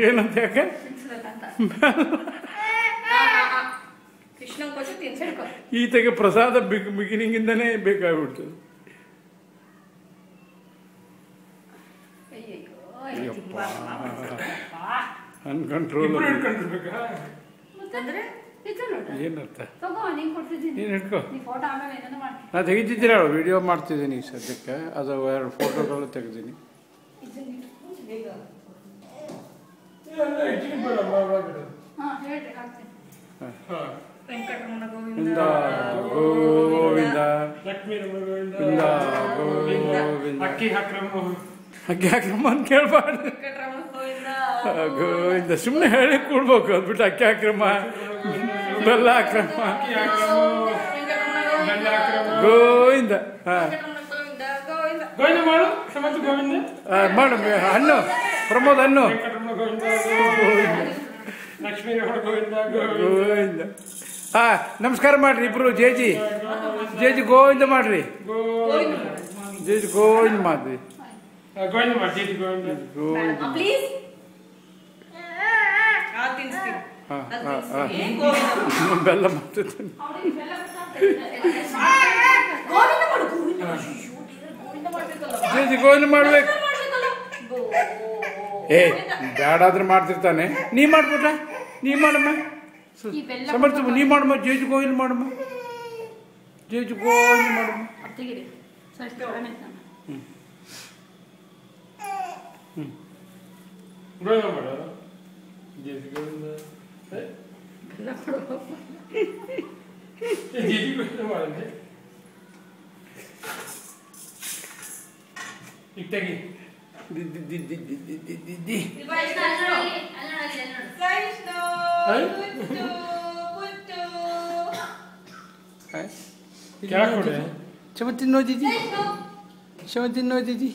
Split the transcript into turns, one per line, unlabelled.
ಏನಂತ ಯಾಕೆ ಈತಗೆ ಪ್ರಸಾದ ಬಿಗಿನಿಂಗಿಂದನೇ ಬೇಕಾಗ್ಬಿಡ್ತದೆ. ಅನ್ಕಂಟ್ರೋಲ್ ಏನರ್ಥ ನೀನು ಹಿಡ್ಕೊ. ನಾ ತೆಗಿತಿದ್ದೀರ ವಿಡಿಯೋ ಮಾಡ್ತಿದ್ದೀನಿ ಸದ್ಯಕ್ಕೆ. ಅದು 2 ಫೋಟೋಗಳು ತೆಗೆದೀನಿ. ಗೋವಿಂದ ಗೋವಿಂದ ಗೋವಿಂದ ಅಕ್ಕಿ ಹಾಕ್ರಮ್ಮ ಅಂತ ಕೇಳ್ಬಾರ್ದು. ಗೋವಿಂದ ಸುಮ್ಮನೆ ಹೇಳಿ ಕೊಡ್ಬೇಕು. ಅದ್ಬಿಟ್ಟು ಅಕ್ಕಿ ಹಾಕ್ರಮ್ಮ, ಬೆಲ್ಲ ಹಾಕ್ರಮ್ಮ, ಗೋವಿಂದ. ಮಾಡು ಹಣ್ಣು ಪ್ರಮೋದ್ ಹಣ್ಣು ಗೋವಿಂದ. ನಮಸ್ಕಾರ ಮಾಡ್ರಿ ಇಬ್ರು. ಜೇಜಿ ಗೋವಿಂದ ಮಾಡ್ರಿ. ಜೇಜಿ ಗೋವಿಂದ ಮಾಡ್ರಿ. ಬೆಲ್ಲ ಮಾಡ್ತಿದ್ದೀನಿ. ಜೇಜಿ ಗೋವಿಂದ ಮಾಡ್ಬೇಕು. ಬ್ಯಾಡಾದ್ರೆ ಮಾಡ್ತಿರ್ತಾನೆ. ನೀ ಮಾಡ್ಬಿಟ್ಟ, ನೀ ಮಾಡಮ್ಮ ಸಮರ್ಥ, ನೀ ಮಾಡಮ್ಮ. ಜೇಜಿ ಗೋವಿಂದ ಮಾಡಮ್ಮ, ಜೇಜಿ ಗೋವಿಂದ ಮಾಡಮ್ಮ. क्षमा तिन्नो दीदी, क्षमा तिन्नो दीदी.